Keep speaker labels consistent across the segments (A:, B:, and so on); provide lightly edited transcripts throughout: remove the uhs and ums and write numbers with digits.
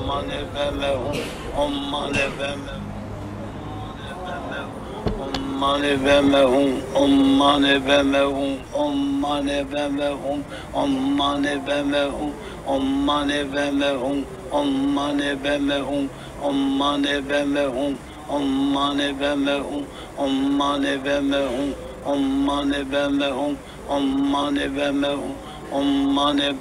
A: mani padme hum, om mani padme hum. Mani padme hum, om mani padme hum, om mani padme hum, om mani padme hum, om mani padme hum, om mani padme hum, om mani padme hum, om mani padme hum, om mani padme hum, om mani padme hum, om mani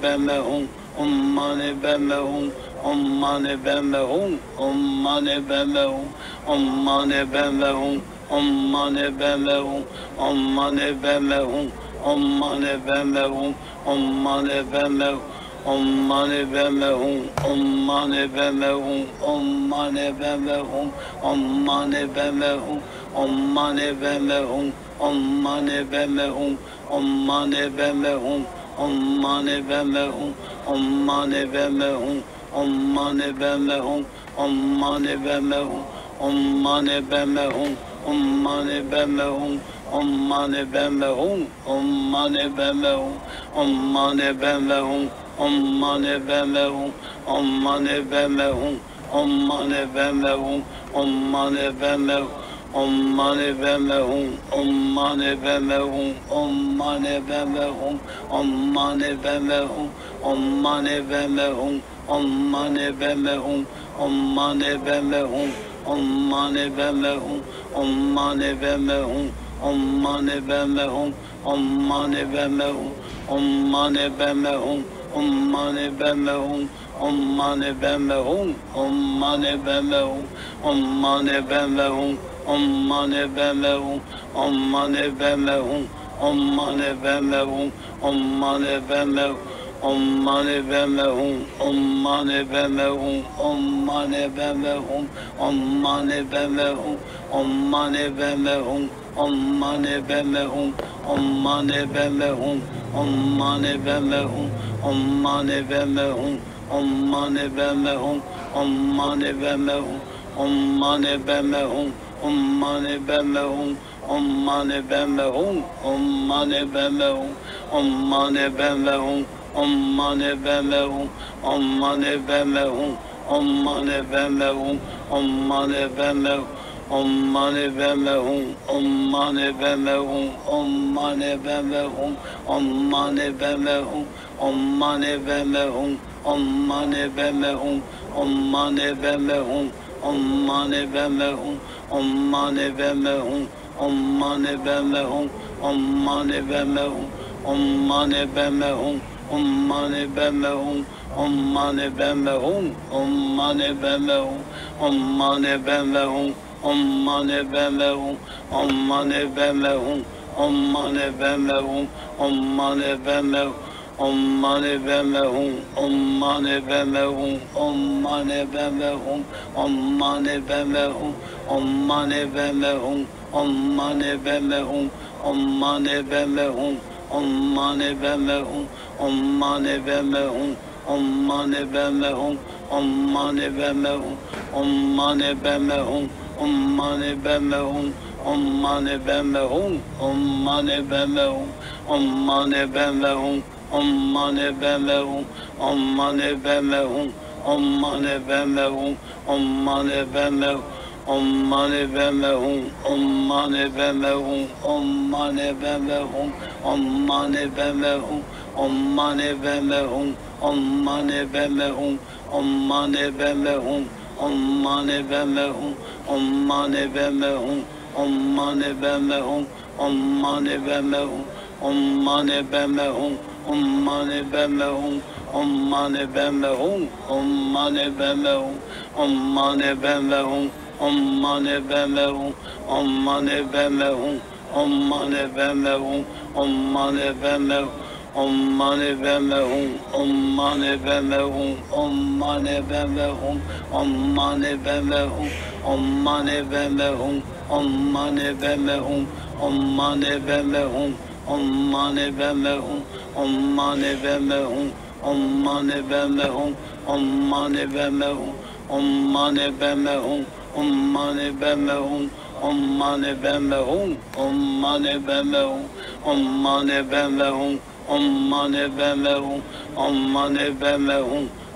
A: padme hum, om mani padme hum, om mani padme hum, om mani padme hum, om mani padme hum, om mani padme hum. Om mani padme hum, om mani padme hum, om mani padme hum, om mani padme hum, om mani padme hum, om mani padme hum, om mani padme hum, om mani padme hum, om mani padme hum, om mani padme hum, om mani padme hum, om mani padme hum, om mani padme hum, om mani padme hum, om mani padme hum, om mani padme hum. Om mani padme hum, om mani padme hum, om mani padme hum, om mani padme hum, om mani padme hum, om mani padme hum, om mani padme hum, om mani padme hum, om mani padme hum, om mani padme hum, om mani padme hum, om mani padme hum, om mani padme hum, om mani padme hum, om mani padme hum. Om mani padme hum, om mani padme hum, om mani padme hum, om mani padme hum, om mani padme hum, om mani padme hum, om mani padme hum, om mani padme hum, om mani padme hum, om mani padme hum, om mani padme hum, om mani padme hum, om mani padme hum. Om mani padme hum, om mani padme hum, om mani padme hum, om mani padme hum, om mani padme hum, om mani padme hum, om mani padme hum, om mani padme hum, om mani padme hum, om mani padme hum, om mani padme hum, om mani padme hum, om mani padme hum, om mani padme hum, om mani padme hum, om mani padme hum. Om mani padme hum, om mani padme hum, om mani padme hum, om mani padme hum, om mani padme hum, om mani padme hum, om mani padme hum, om mani padme hum, om mani padme hum, om mani padme hum, om mani padme hum, om mani padme hum, om mani padme hum, om mani padme hum, om mani padme hum, om mani padme hum. Om mani padme hum, om mani padme hum, om mani padme hum, om mani padme hum, om mani padme hum, om mani padme hum, om mani padme hum, om mani padme hum, om mani padme hum, om mani padme hum, om mani padme hum, om mani padme hum, om mani padme hum, om mani padme hum, om mani padme hum, om mani padme hum. Om mani padme hum, om mani padme hum, om mani padme hum, om mani padme hum, om mani padme hum, om mani padme hum, om mani padme hum, om mani padme hum, om mani padme hum, om mani padme hum, om mani padme hum, om mani padme hum. Om mani padme hum, om mani padme hum, om mani padme hum, om mani padme hum, om mani padme hum, om mani padme hum, om mani padme hum, om mani padme hum, om mani padme hum, om mani padme hum, om mani padme hum, om mani padme hum, om mani padme hum, om mani padme hum, om mani padme hum, om mani padme hum. Om mani padme hum, om mani padme hum, om mani padme hum, om mani padme hum, om mani padme hum, om mani padme hum, om mani padme hum, om mani padme hum, om mani padme hum, om mani padme hum, om mani padme hum, om mani padme hum, om mani padme hum, om mani padme hum, om mani padme hum, om mani padme hum. Om mani padme hum, om mani padme hum, om mani padme hum, om mani padme hum, om mani padme hum, om mani padme hum,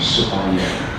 B: 18页。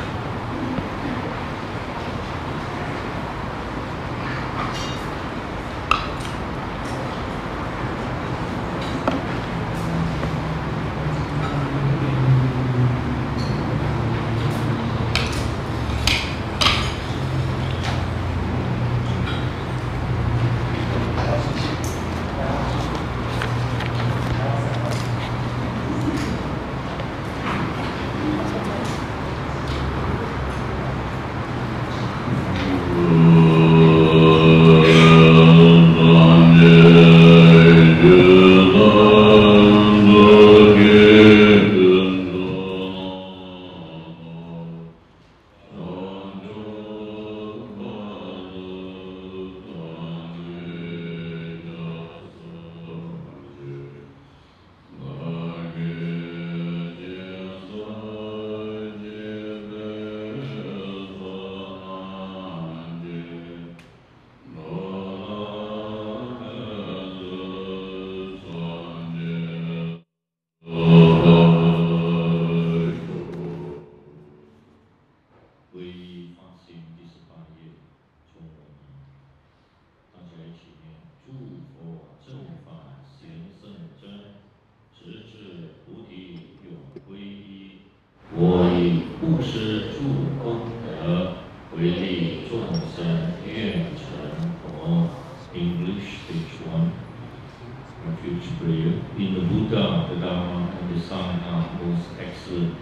B: In the Buddha, the Dharma, and the Sangha are most excellent.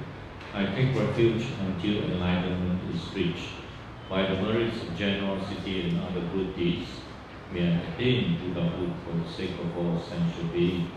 B: I take refuge until enlightenment is reached. By the merits of generosity and other good deeds, may I attain Buddhahood for the sake of all sentient beings.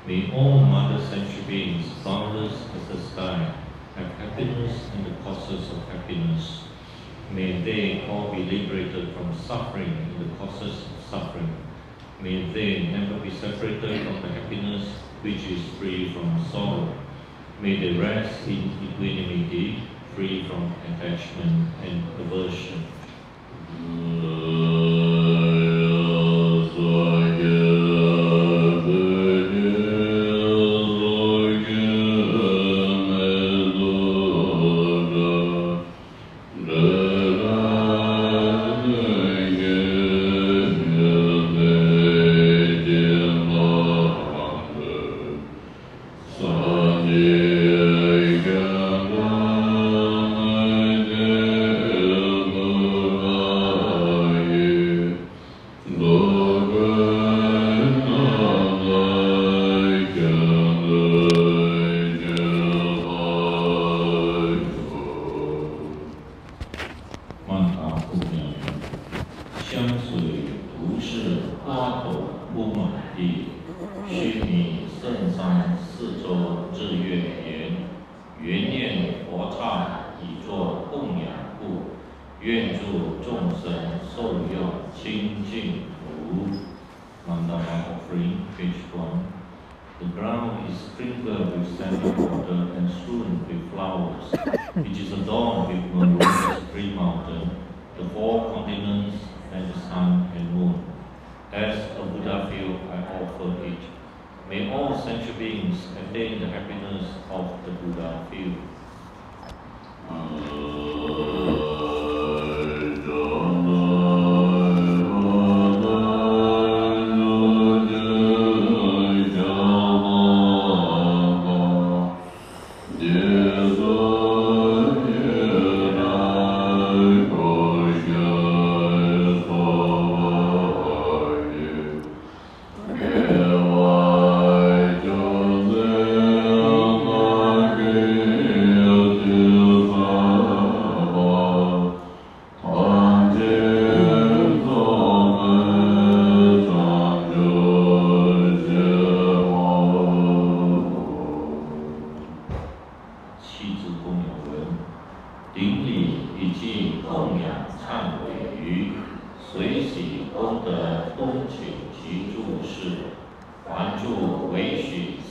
B: May all mother sentient beings, boundless as the sky, have happiness and the causes of happiness. May they all be liberated from suffering and the causes of suffering. May they never be separated from the happiness which is free from sorrow. May they rest in equanimity, free from attachment and aversion.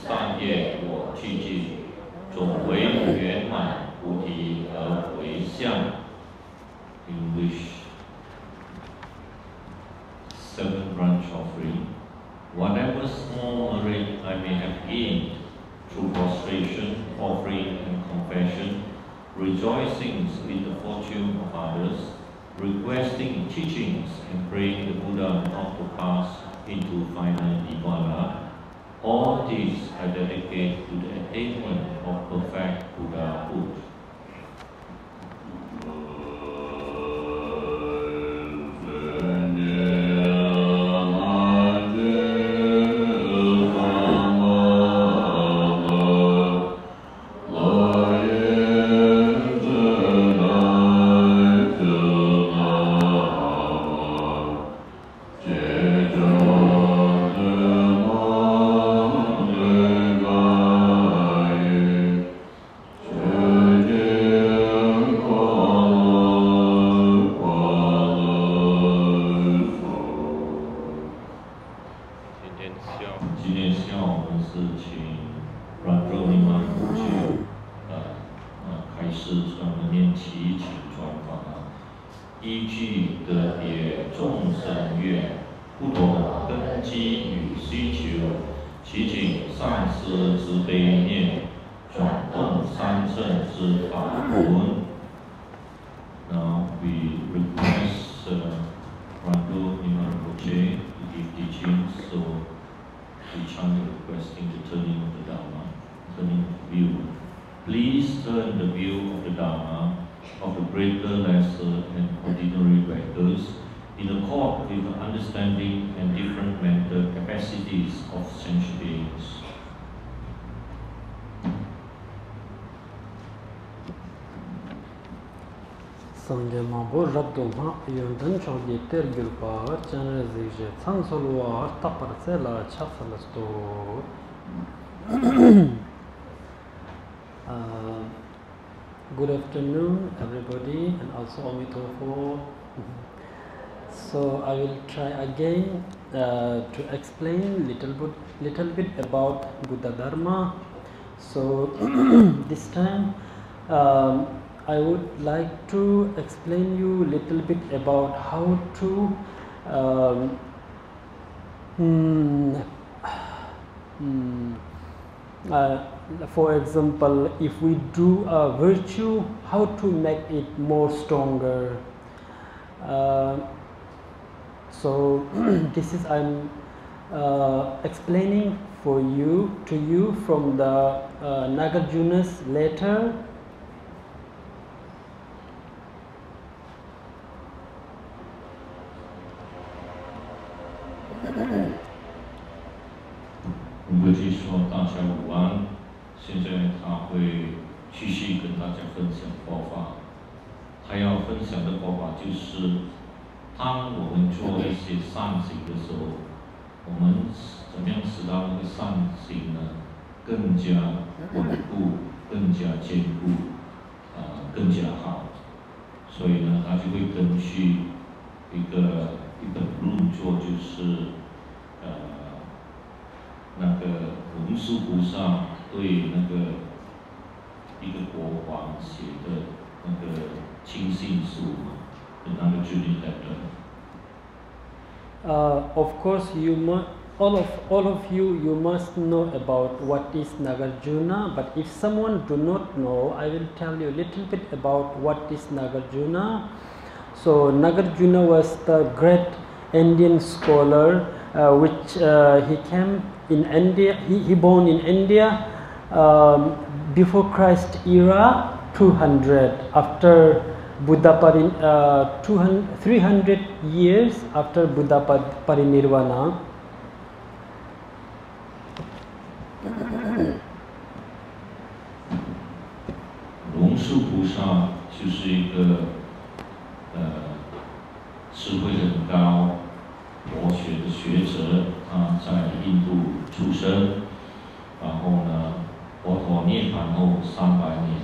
B: 善业我具尽，总为圆满菩提而回向。English. 7th branch offering. Whatever small merit I may have gained through prostration, offering, and confession, rejoicing with the fortune of others, requesting teachings, and praying the Buddha not to pass into final nirvana, all these I dedicate to the attainment of perfect Buddhahood. Rangdol Nima Rinpoche 开示专门念祈请专法，依据个别众生愿不同根基与需求，祈请上师慈悲念，转动三乘之法轮。Now we request Rangdol Nima Rinpoche to give teachings, so we chant requesting the turning of the Dharma, turning of the view. Please turn the view of the Dharma of the greater, lesser, and ordinary beggars in accord with the understanding and different mental capacities of sentient beings.
C: Sangye Mambo Rangdol Yondan Chogye Tergil Par Chenrezig Tsansolo Taparsela Chafalasto. Good afternoon, everybody, and also Omitofo. So I will try again to explain little bit about Buddha Dharma. So this time I would like to explain you little bit about how to for example, if we do a virtue, how to make it more stronger. So this is I'm explaining to you from the Nagarjuna's letter.
B: Rinpoche 说：“大家午安，现在他会继续跟大家分享佛法。他要分享的佛法就是，当我们做一些善行的时候，我们怎么样使到那个善行呢更加稳固、更加坚固，更加好。所以呢，他就会根据一本论作，就是那个文殊菩萨对那个一个国王写的那个亲信书的那个Judy letter。Of
C: course, all of you must know about what is Nagarjuna. But if someone do not know, I will tell you a little bit about what is Nagarjuna. So Nagarjuna was the great Indian scholar, which he came in India. He born in India before Christ era 200 after Buddha 300 years after Buddha Parinirvana.
B: 龙树菩萨就是一个智慧很高、博学的学者，他在印度出生，然后呢，佛陀涅槃后300年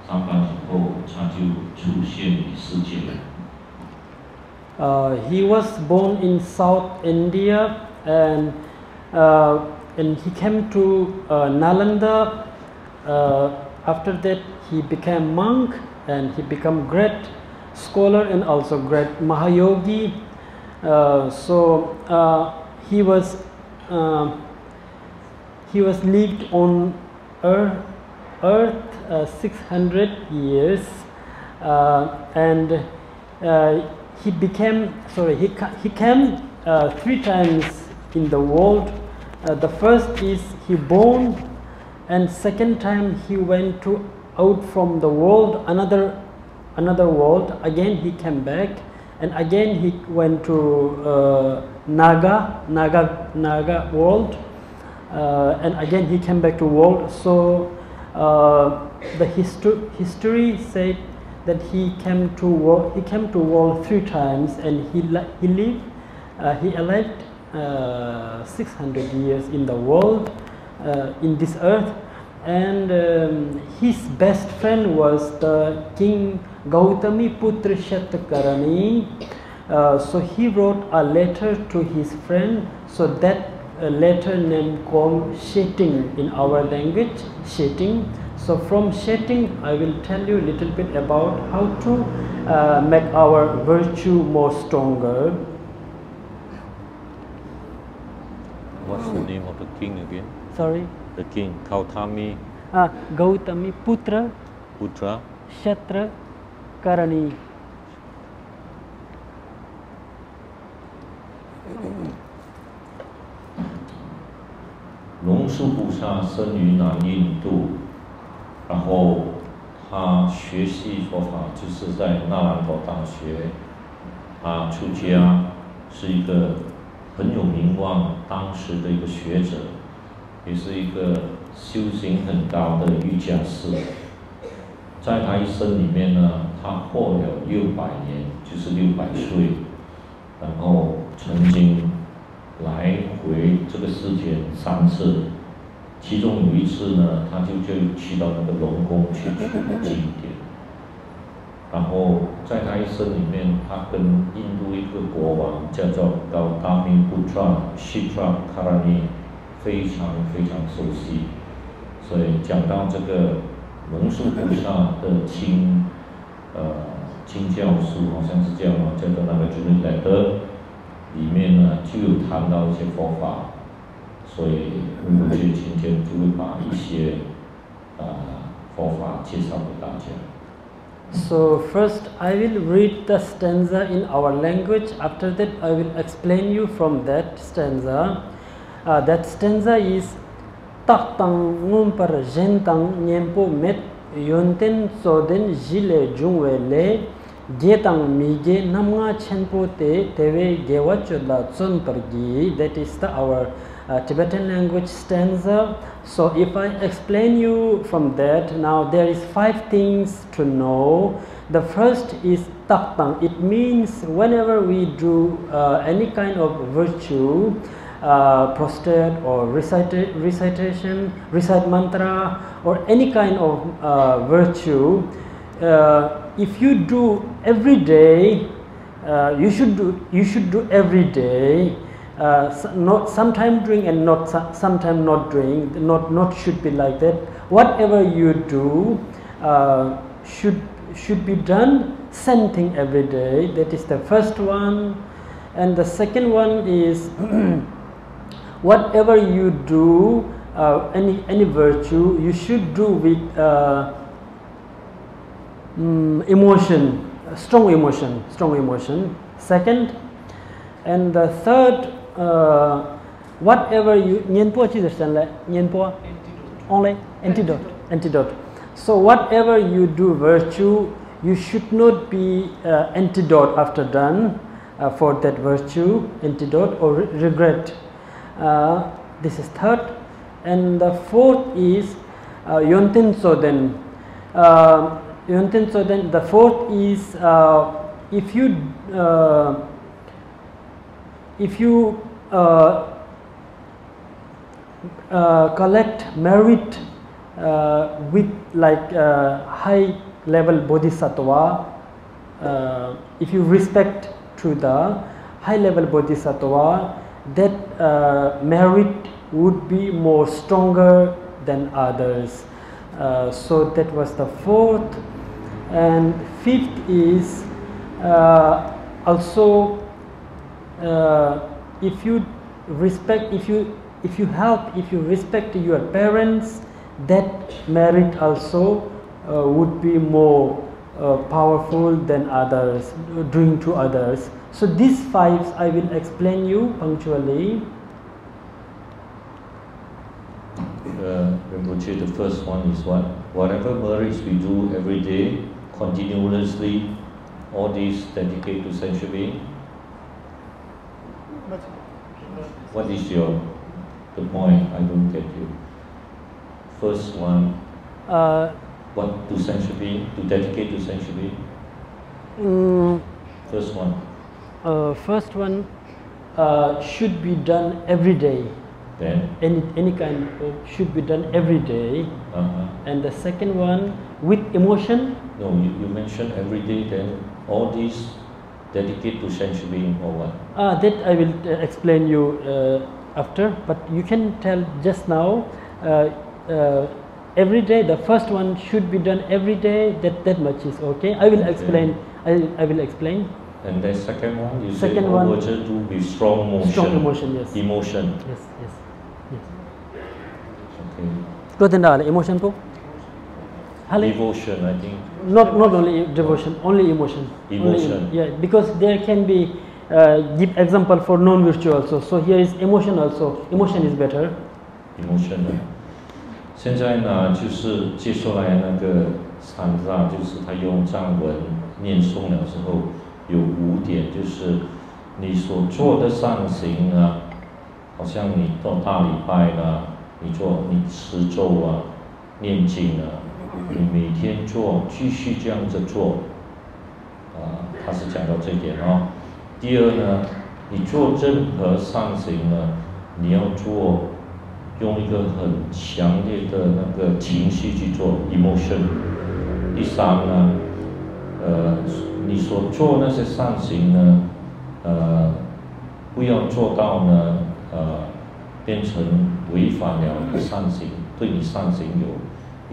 B: 后，他就出现于世界。
C: He was born in South India, and and he came to Nalanda. After that, he became monk, and he became great scholar and also great Mahayogi. He was lived on earth 600 years, and he came 3 times in the world. The first is he born, and second time he went out from the world, another world. Again he came back, and again he went to Naga world, and again he came back to world. So the history said that he came to world 3 times, and he lived 600 years in the world, in this earth. And his best friend was the King Gautami Putra Shatakarani. So he wrote a letter to his friend. So that letter name called Sheting in our language, Sheting. So from Sheting, I will tell you a little bit about how to make our virtue more stronger.
D: What's the name of the king again?
C: Sorry?
D: The king, Gautami.
C: Gautami Putra Shatra Karani.
B: 龙树菩萨生于南印度，然后他学习佛法就是在那兰陀大学。他出家是一个很有名望当时的一个学者，也是一个修行很高的瑜伽师。在他一生里面呢，他活了600年，就是600岁，然后曾经来回这个世间3次，其中有一次呢，他就去到那个龙宫去取经典。然后在他一生里面，他跟印度一个国王叫做Gautami Putra Shatakarani非常熟悉，所以讲到这个龙树菩萨的清教书，好像是这样嘛，叫做那个Chenrezig里面呢就有谈到一些佛法，所以我觉得今天就会把一些佛法介绍给大家。
C: So first I will read the stanza in our language. After that I will explain you from that stanza. That stanza is Tak tang ngum par jen tang nyempo met yonten soden jile jungwe le ge tang mige namga chenpo te tewe gewa chola tsun pargi. That is our Tibetan language stanza. So if I explain you from that, now there is 5 things to know. The first is tak tang. It means whenever we do any kind of virtue, prostrate or recite mantra or any kind of virtue, if you do every day, you should do every day. Not sometime doing and not sometime not doing. Not should be like that. Whatever you do should be done same thing every day. That is the first one. And the second one is whatever you do, any virtue, you should do with emotion, strong emotion. Second, and the third, whatever you antidote. So whatever you do virtue, you should not be antidote after done for that virtue, antidote or regret. This is third. And the fourth is Yonten Soden. The fourth is if you collect merit with like high level bodhisattva, if you respect to the high level bodhisattva, that merit would be more stronger than others. So that was the fourth. And fifth is also if you respect, if you help, if you respect your parents, that merit also would be more powerful than others, doing to others. So these five I will explain you punctually.
B: Rinpoche, the first one is what? Whatever merits we do every day, continuously, all these dedicate to sentient being. What is the point? I don't get you. First one, what to sentient being? To dedicate to sentient being? First one.
C: First one should be done every day.
B: Then?
C: Any kind of should be done every day. And the second one, with emotion.
B: No, you mentioned every day, then all these dedicate to sentient being or what?
C: That I will explain you after, but you can tell just now. Every day, the first one should be done every day. That much is okay. I will explain. I will explain.
B: And the second one, you
C: second
B: say
C: one,
B: Puja do with strong motion.
C: Strong emotion, yes.
B: Emotion.
C: Yes.
B: Okay.
C: Emotion po?
B: Devotion, I think.
C: Not only devotion, only emotion.
B: Emotion.
C: Yeah, because there can be give example for non-virtue also. So here is emotion also. Emotion is better.
B: Emotion. 现在呢，就是接下来那个禅让，就是他用藏文念诵了之后，有5点，就是你所做的善行啊，好像你到大礼拜啦，你持咒啊，念经啊。你每天做，继续这样子做，他是讲到这一点哦。第二呢，你做任何善行呢，你要做，用一个很强烈的那个情绪去做 emotion。第三呢，你所做那些善行呢，不要做到呢，变成违反了你善行，对你善行有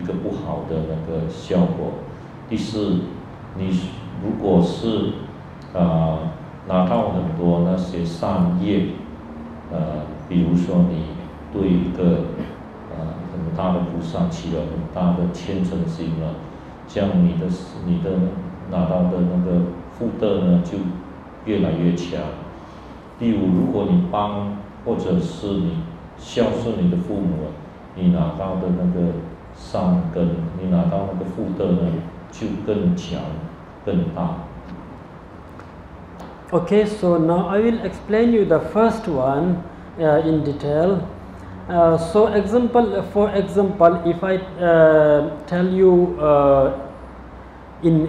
B: 一个不好的那个效果。第四，你如果是拿到很多那些善业，比如说你对一个很大的菩萨起了很大的虔诚心了，这样你的拿到的那个福德呢就越来越强。第五，如果你帮或者是你孝顺你的父母，你拿到的那个善根，你拿到那个福德呢，就更强、更大。
C: Okay, so now I will explain you the first one in detail. For example, if I tell you in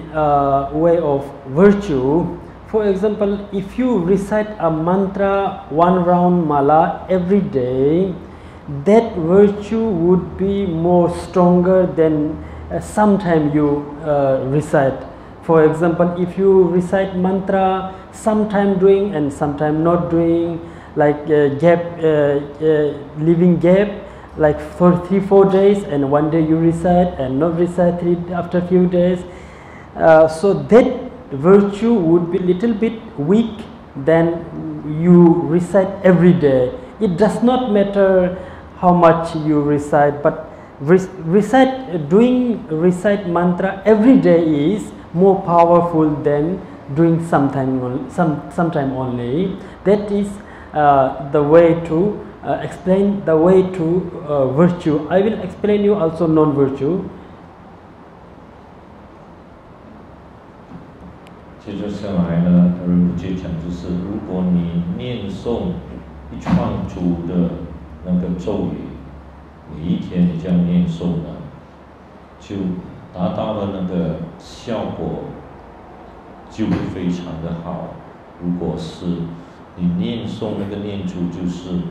C: way of virtue, for example, if you recite a mantra 1 round mala every day, that virtue would be more stronger than sometime you recite. For example, if you recite mantra, sometime doing and sometime not doing, like leaving gap, like for 3-4 days, and one day you recite and not recite after few days. So that virtue would be little bit weak than you recite every day. It does not matter how much you recite, but recite mantra every day is more powerful than doing sometime only. That is the way to explain the way to virtue. I will explain you also non-virtue.
B: 接着下来呢，Rinpoche讲就是，如果你念诵一串组的那个咒语，每一天你这样念诵呢，就达到了那个效果，就会非常的好。如果是你念诵那个念珠，就是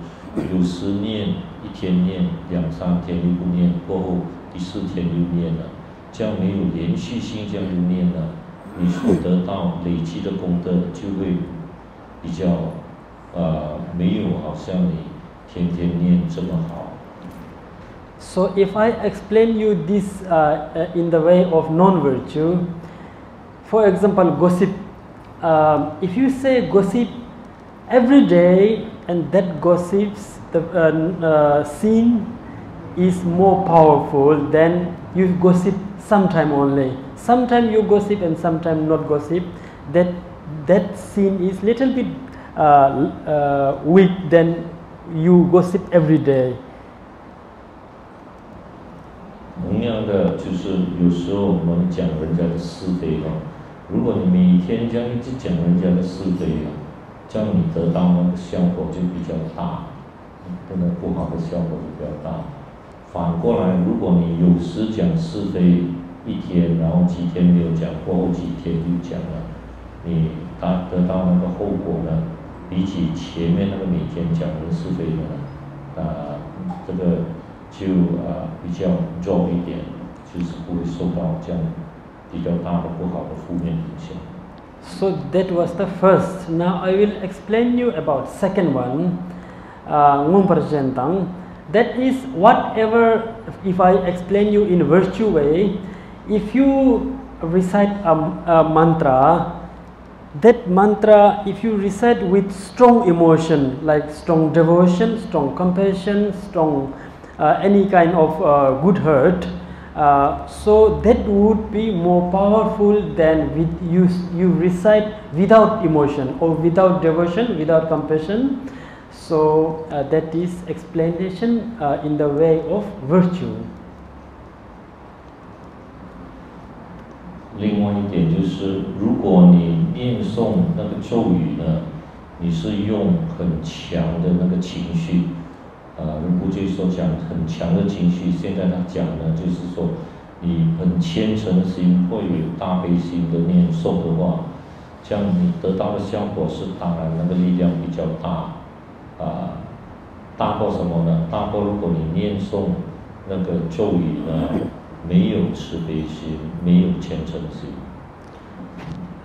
B: 有时念一天念2-3天又不念，过后第4天又念了，这样没有连续性，这样又念了。你所得到累积的功德就会比较没有好像你天天念这么好。
C: So if I explain you this in the way of non-virtue, for example, gossip. If you say gossip every day and that gossips, the sin is more powerful than you gossip sometime only. Sometime you gossip and sometime not gossip. That sin is little bit weak than you gossip every day.
B: 同样的，就是有时候我们讲人家的是非哦，如果你每天这样一直讲人家的是非啊，这样你得到那个效果就比较大，那个不好的效果就比较大。反过来，如果你有时讲是非一天，然后几天没有讲，过后几天就讲了，你得到那个后果呢，比起前面那个每天讲的是非呢，这个。 就比较弱一点，就是不会受到这样比较大的不好的负面影响。
C: So that was the first. Now I will explain you about second one, ngumparjentang. That is whatever. If I explain you in virtue way, if you recite a mantra, that mantra, if you recite with strong emotion, like strong devotion, strong compassion, strong any kind of good heart, so that would be more powerful than you recite without emotion or without devotion, without compassion. So that is explanation in the way of virtue.
B: 另外一点就是，如果你念诵那个咒语呢，你是用很强的那个情绪。 Rinpoche所讲很强的情绪，现在他讲呢，就是说你很虔诚的心，或有大悲心的念诵的话，这样你得到的效果是当然那个力量比较大，大过什么呢？大过如果你念诵那个咒语呢，没有慈悲心，没有虔诚心。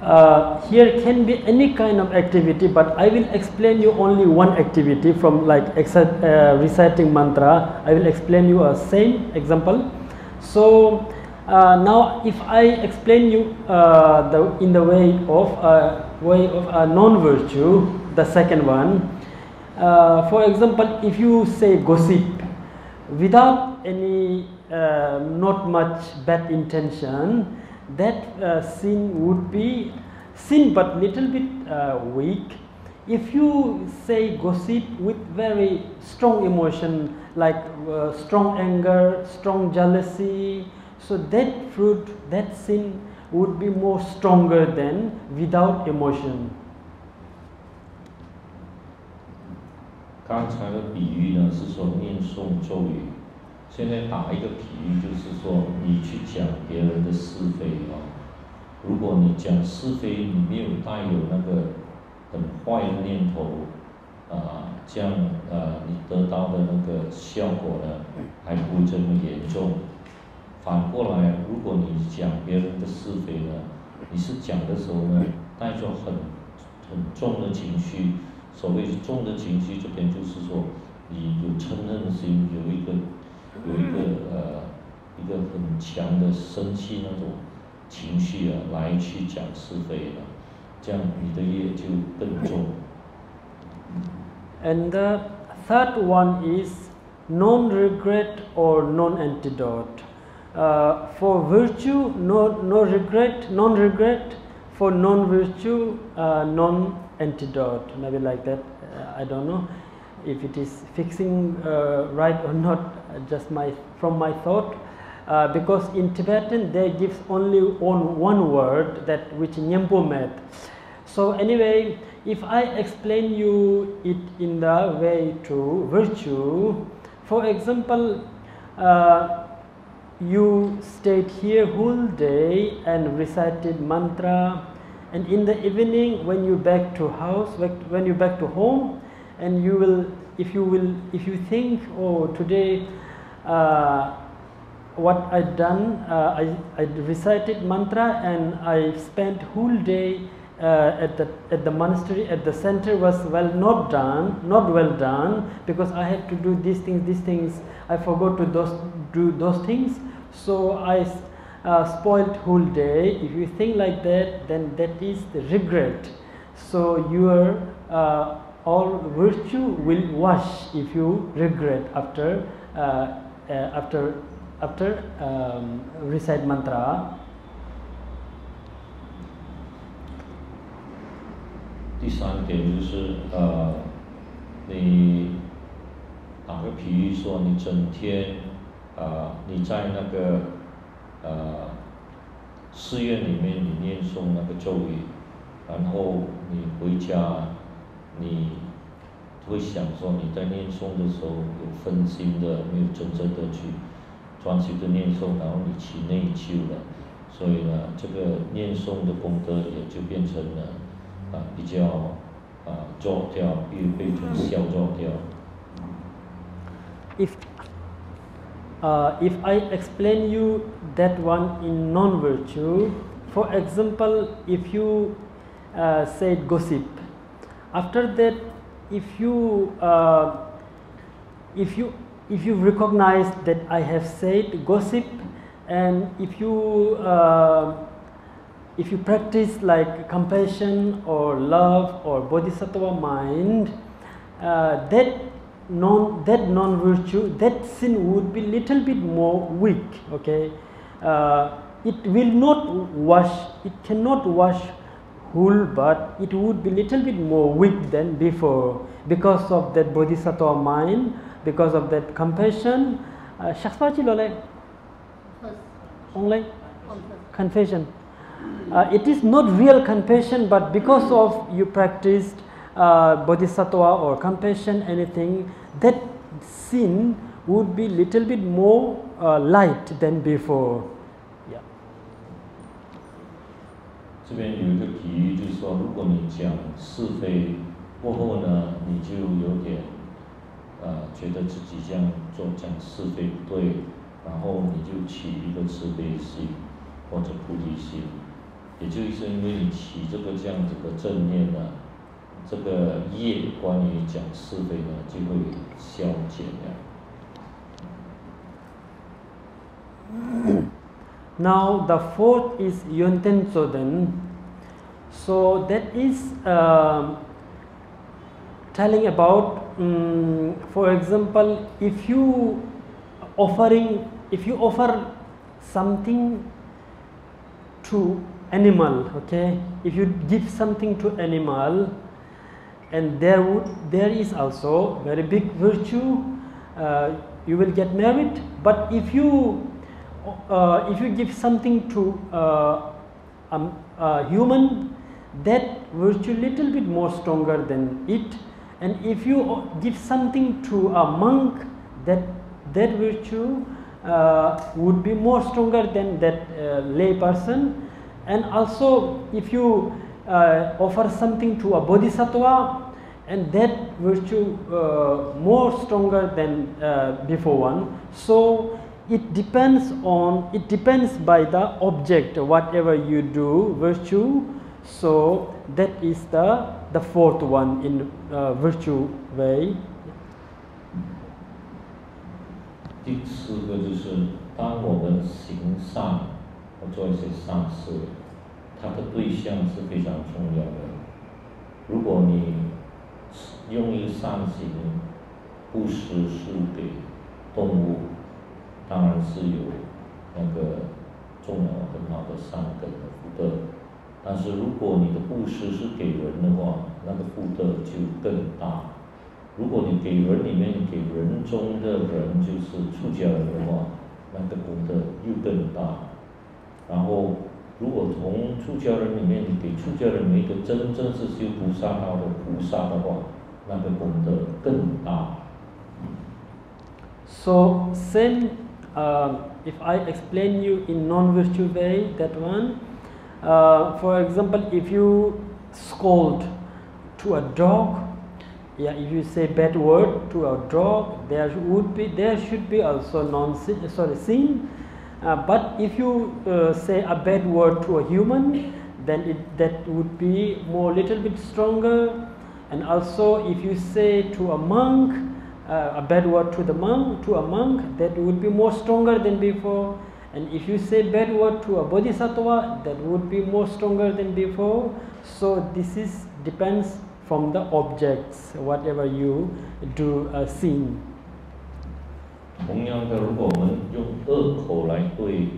C: Here can be any kind of activity, but I will explain you only one activity from like reciting mantra. I will explain you a same example. So now, if I explain you in the way of non-virtue, the second one. For example, if you say gossip without any not much bad intention. That sin would be sin but little bit weak. If you say gossip with very strong emotion like strong anger, strong jealousy, so that fruit, that sin would be more stronger than without emotion.
B: 刚才的比喻呢是说念诵咒语。 现在打一个比喻，就是说你去讲别人的是非如果你讲是非，你没有带有那个很坏的念头，这样你得到的那个效果呢，还不会这么严重。反过来，如果你讲别人的是非呢，你是讲的时候呢，带着很重的情绪。所谓重的情绪，这边就是说你有嗔恨心，有一个很强的生气那种情绪来去讲是非这样你的业就更重。
C: And the third one is non-regret or non-antidote. For virtue, no regret, non-regret. For non-virtue, non-antidote. Maybe like that. I don't know if it is fixing right or not. Just from my thought. Because in Tibetan they give only on one word, that which Nyempo met. So anyway, if I explain you it in the way to virtue, for example, you stayed here whole day and recited mantra, and in the evening when you back to house, when you back to home, and you will, if you think, oh, today what I done, I recited mantra and I spent whole day at the monastery, at the center was not well done, because I had to do these things. I forgot to do those things, so I spoiled whole day. If you think like that, then that is the regret. So your all virtue will wash if you regret after recite mantra.
B: 第三点就是你打个比喻说，你整天你在那个寺院里面你念诵那个咒语，然后你回家你会想说你在念诵的时候有分心的，没有真正的去专心的念诵，然后你起内疚了，所以呢，这个念诵的功德也就变成了比较做掉，又变成消做掉。
C: If I explain you that one in non-virtue, for example, if you said gossip, after that, if you recognize that I have said gossip, and if you practice like compassion or love or bodhisattva mind, that non-virtue, that sin would be little bit more weak. Okay, it will not wash. It cannot wash whole, but it would be little bit more weak than before because of that bodhisattva mind, because of that compassion. Only confession. It is not real compassion, but because of you practiced bodhisattva or compassion, anything, that sin would be little bit more light than before. Yeah.
B: 这边有一个比喻，就是说，如果你讲是非过后呢，你就有点觉得自己这样做讲是非不对，然后你就起一个慈悲心或者菩提心，也就是因为你起这个这样子的正念呢，这个业关于讲是非呢就会消减了。
C: Now the fourth is Yonten Soden. So that is telling about, for example, if you offer something to animal, okay, if you give something to animal, and there is also very big virtue, you will get merit. But if you give something to a human, that virtue little bit more stronger than it. And if you give something to a monk, that virtue would be more stronger than that lay person. And also if you offer something to a bodhisattva, and that virtue more stronger than before one. So it depends by the object, whatever you do, virtue. So that is the fourth one in virtue way.
B: 第四个就是，当我们行善或做一些善事，它的对象是非常重要的。如果你用一个善行布施是给动物，当然是有那个种了很好的善根的福德。但是如果你的布施是给人的话，那个福德就更大。如果你给人里面给人中的人就是出家人的话，那个功德又更大。然后如果从出家人里面你给出家人一个真正是修菩萨道的菩萨的话，那个功德更大。
C: So same, if I explain you in non-virtue way, that one, for example, if you scold to a dog, yeah, if you say bad word to a dog, there should be also sin. But if you say a bad word to a human, then that would be little bit stronger. And also, if you say to a monk a bad word to a monk, that would be more stronger than before. And if you say bad word to a bodhisattva, that would be more stronger than before. So this depends from the objects, whatever you do sin.
B: 同样的，如果我们用恶口来对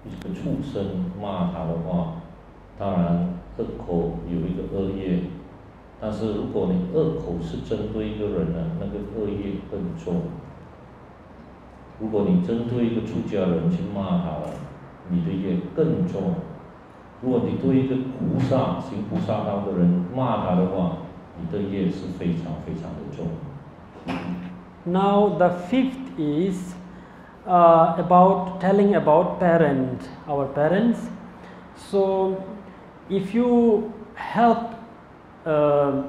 B: 一个畜生骂他的话，当然恶口有一个恶业，但是如果你恶口是针对一个人呢，那个恶业更重。如果你针对一个出家人去骂他了，你的业更重。如果你对一个菩萨行菩萨道的人骂他的话，你的业是非常非常的重。
C: Now the fifth is about telling about our parents. So if you help to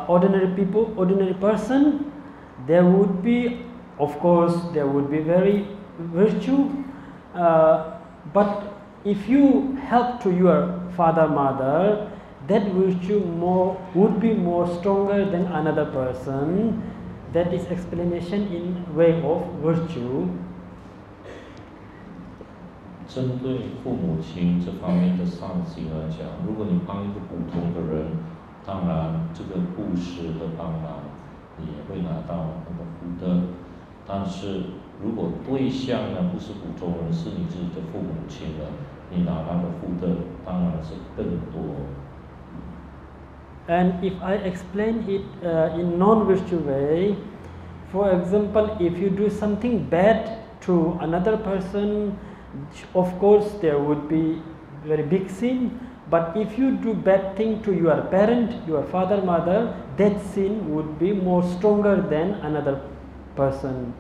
C: ordinary person, there would be, of course, there would be very virtue. But if you help to your father, mother, that virtue would be more stronger than another person. That is explanation in way of virtue.
B: 针对父母亲这方面的善行来讲，如果你帮一个普通的人，当然这个布施的帮忙，你也会拿到那个福德。但是如果对象呢不是普通人，是你自己的父母亲了，你拿到的福德当然是更多。
C: And if I explain it in non-virtual way, for example, if you do something bad to another person, of course there would be very big sin. But if you do bad thing to your parent, your father, mother, that sin would be more stronger than another person.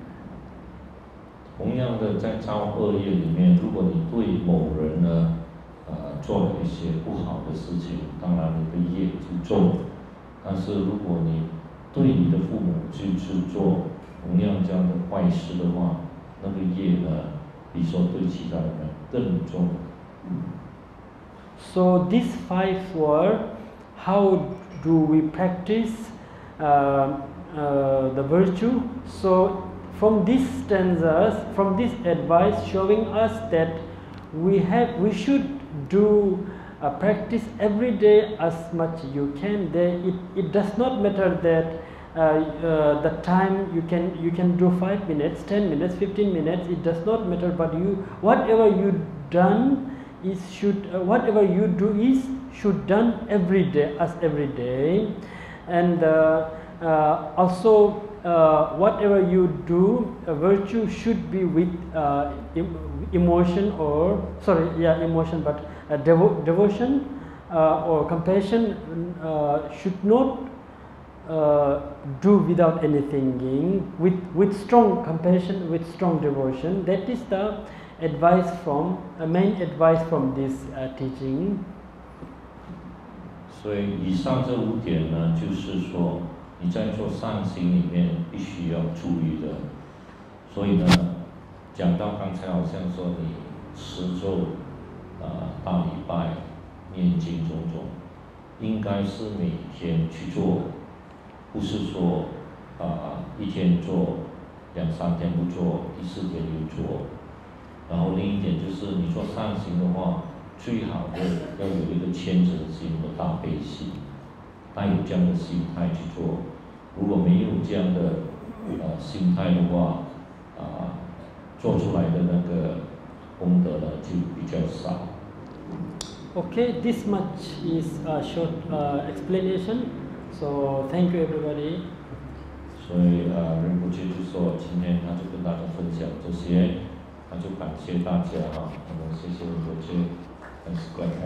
B: 同样的，在造恶业里面，如果你对某人呢，做了一些不好的事情，当然你的业就重。但是如果你对你的父母去做同样这样的坏事的话，那个业呢，比说对其他人更重。
C: So these five were how do we practice the virtue. So from these stanzas, from this advice showing us that we should do practice every day as much you can. It does not matter that the time you can do 5 minutes, 10 minutes, 15 minutes. It does not matter. But whatever you done whatever you do should done every day as every day, and also whatever you do, virtue should be with emotion but devotion or compassion should not do without any thinking, with strong compassion, with strong devotion. That is the main advice from this teaching.
B: 所以以上这5点呢，就是说你在做善行里面必须要注意的。所以呢，讲到刚才好像说你持咒大礼拜、念经种种，应该是每天去做，不是说一天做2、3天不做，第4天又做。然后另一点就是你做善行的话，最好的要有一个虔诚心和大悲心，带有这样的心态去做。如果没有这样的心态的话，做出来的那个功德呢就比较少。
C: Okay, this much is a short explanation. So thank you everybody.
B: 所以Rinpoche就说今天他就跟大家分享这些。那就感谢大家哈，我们谢谢Rinpoche，感谢观恩。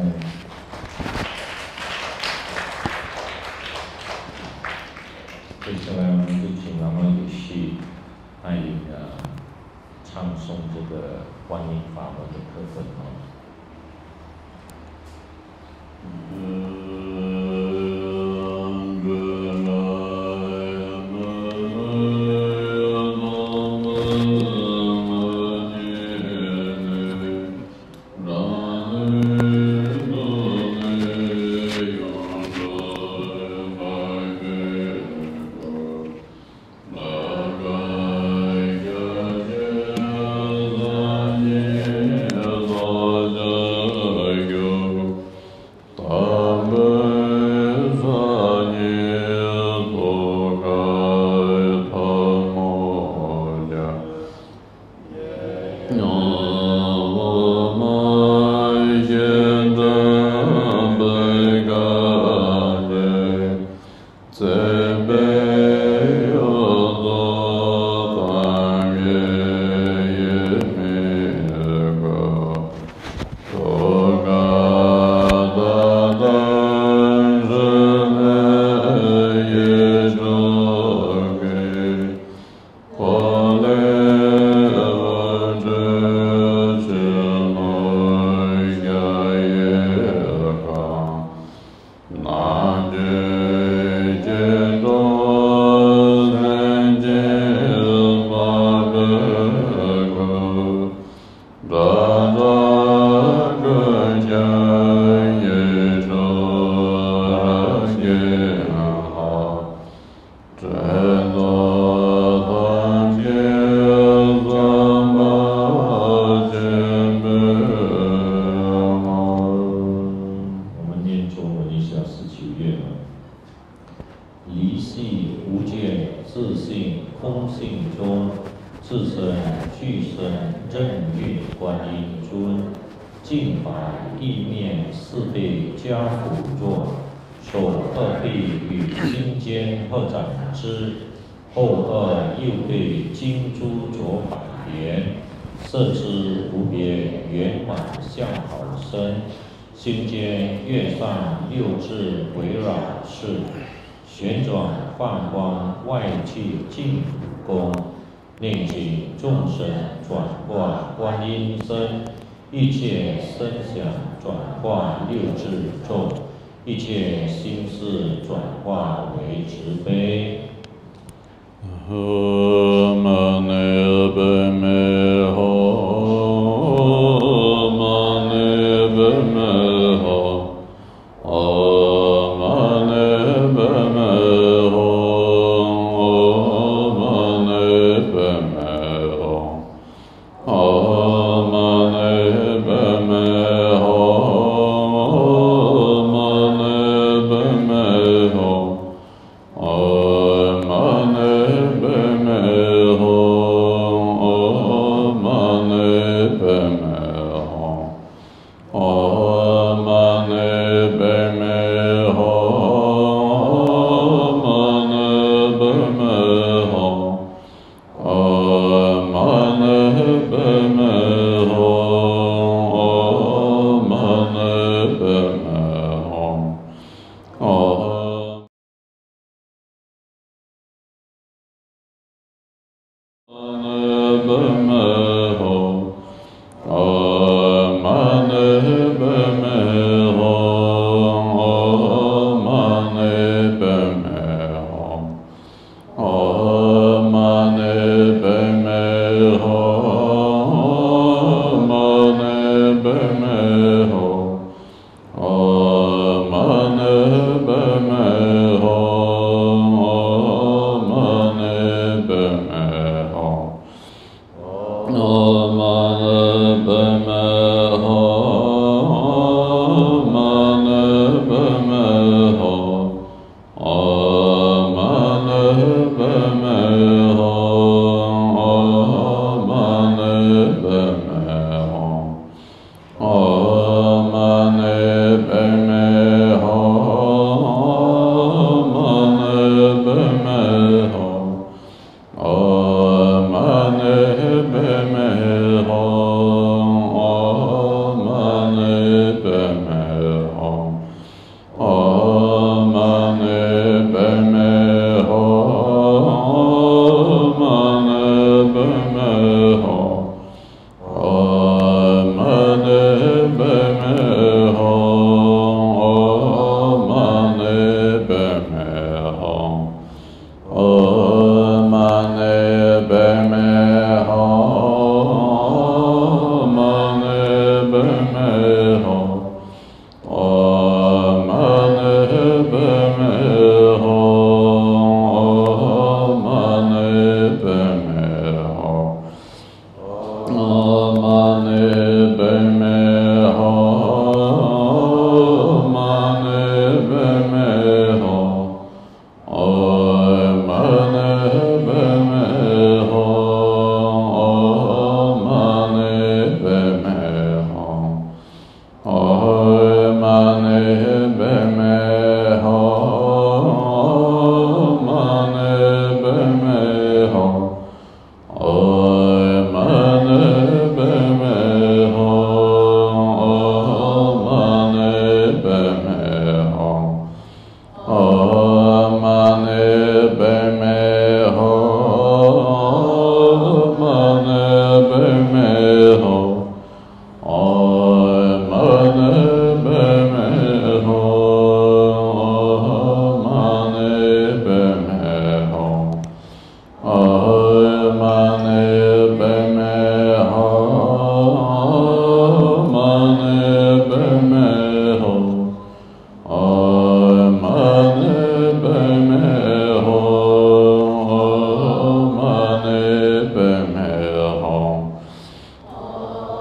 B: 接下来我们就请喇嘛有序带领唱诵这个观音法门的课程哈。
E: Amen.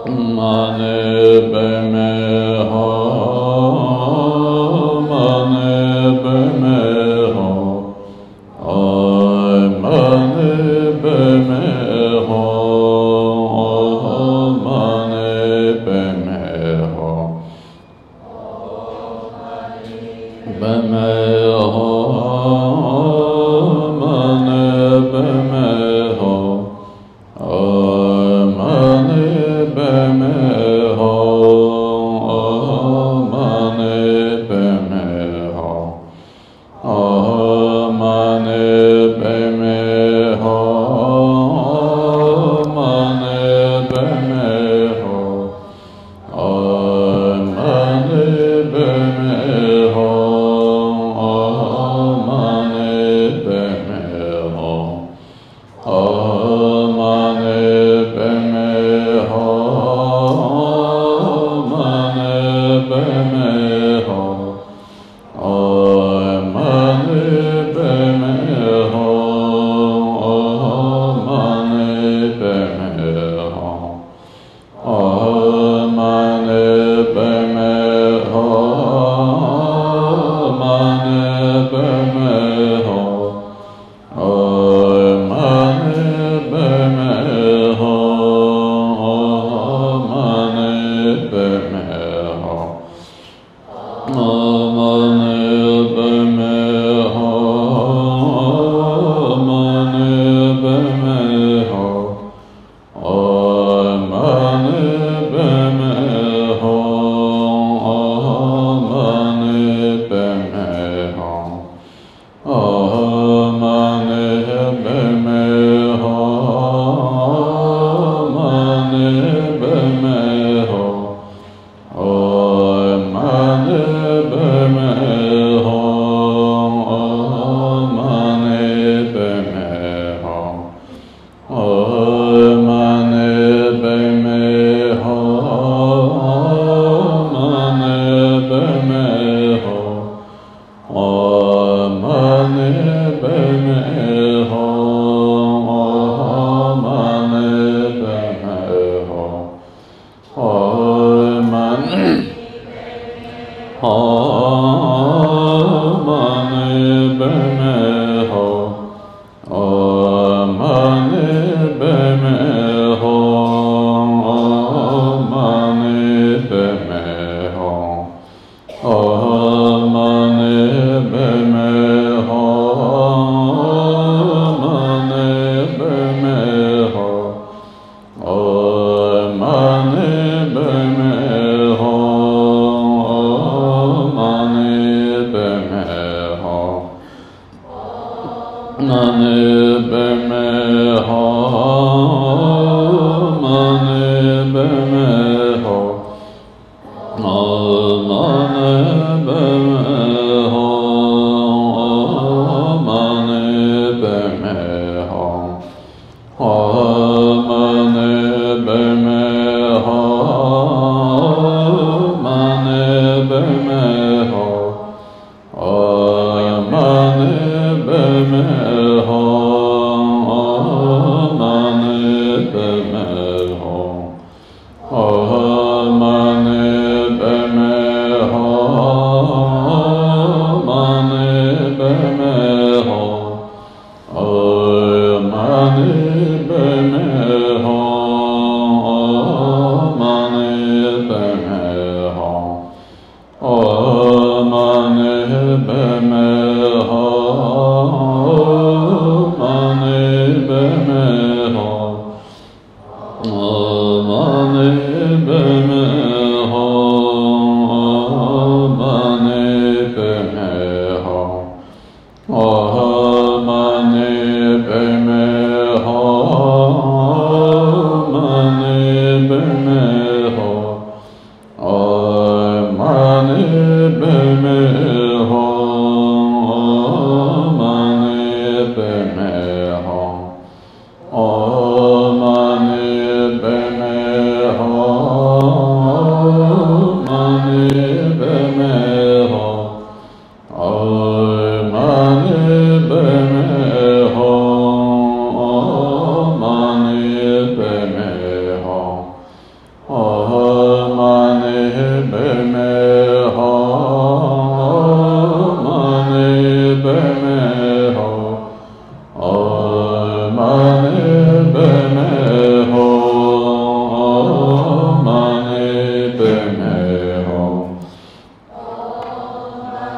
E: Om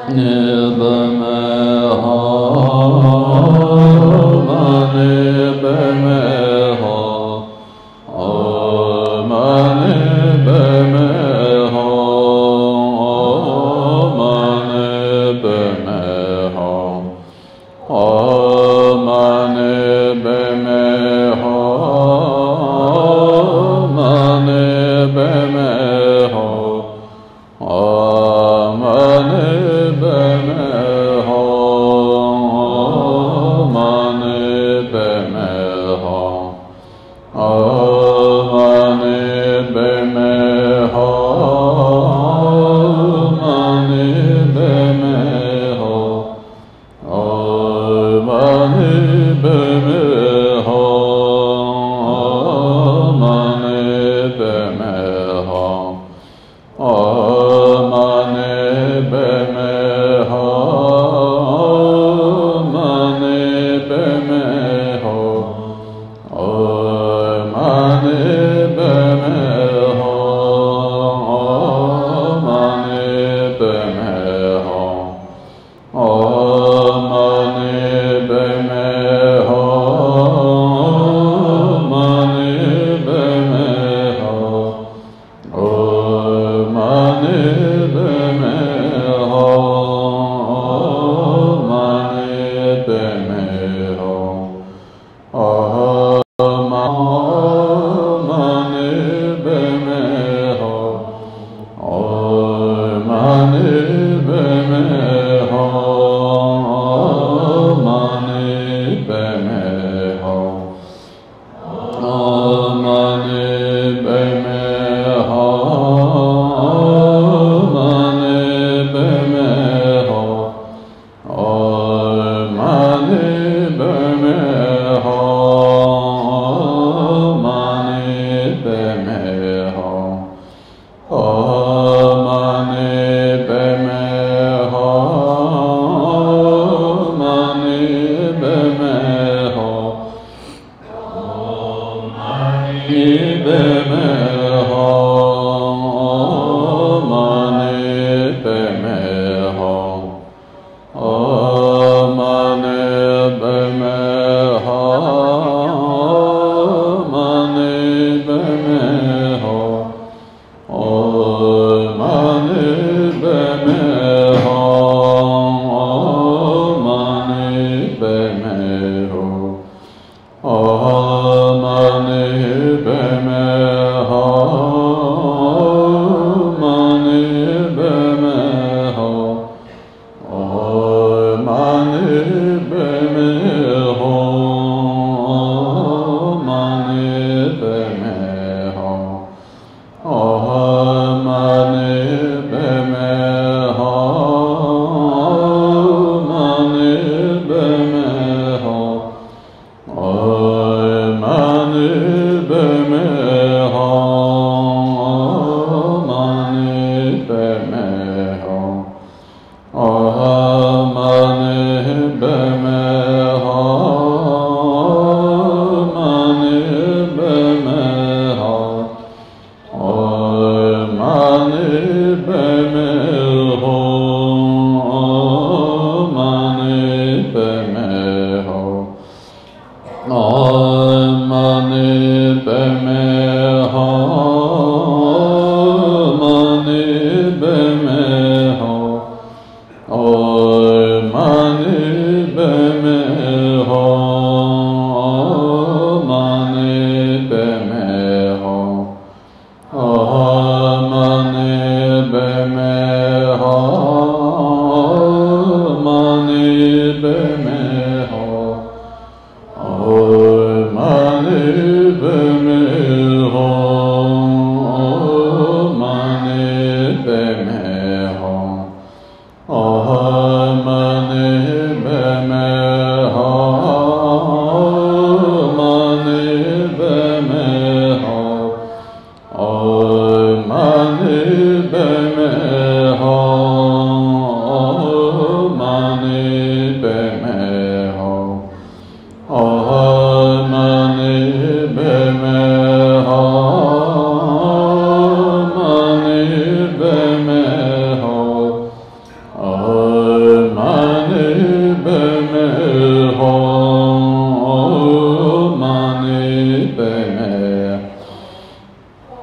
E: Amen.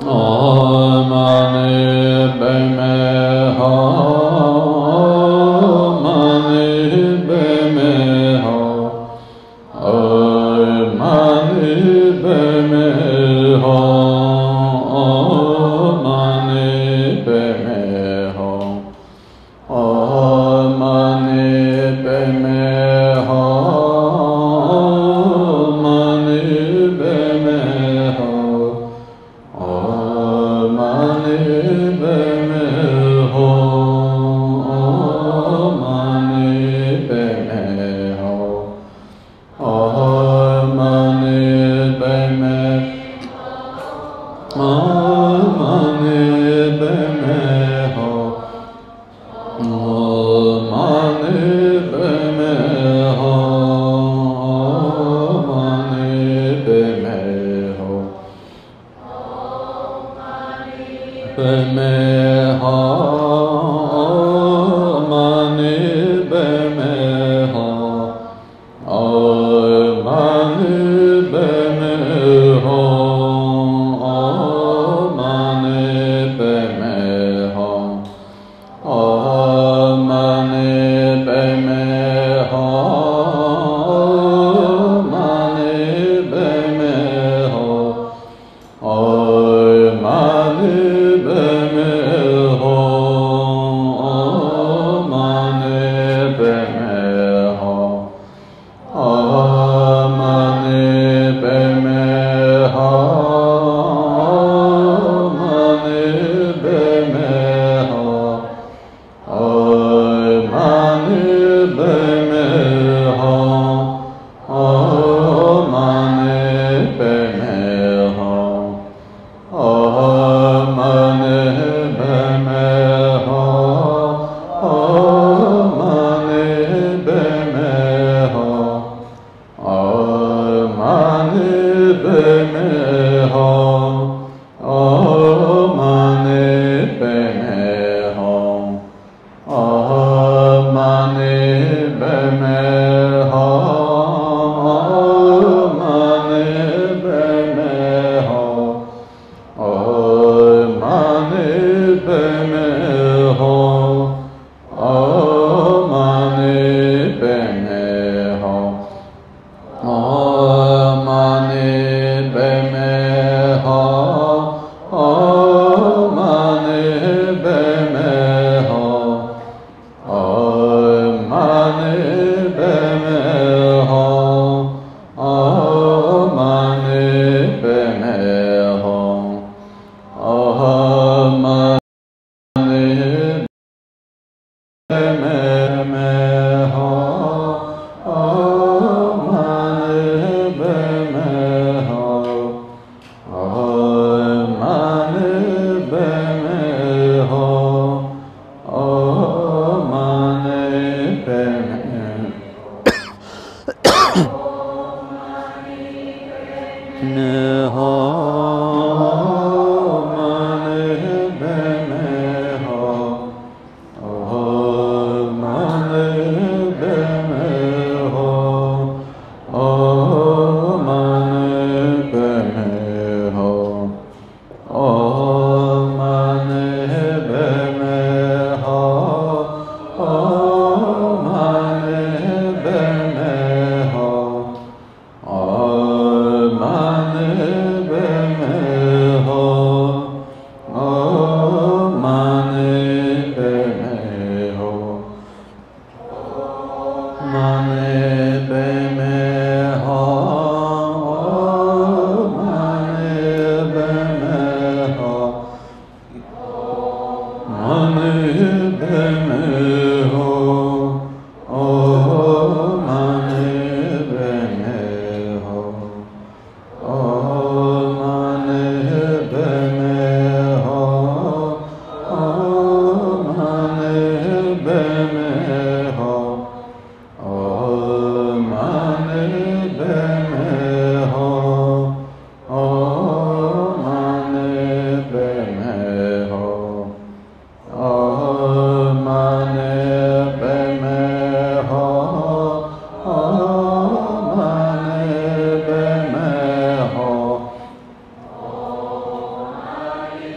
E: Om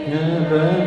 C: never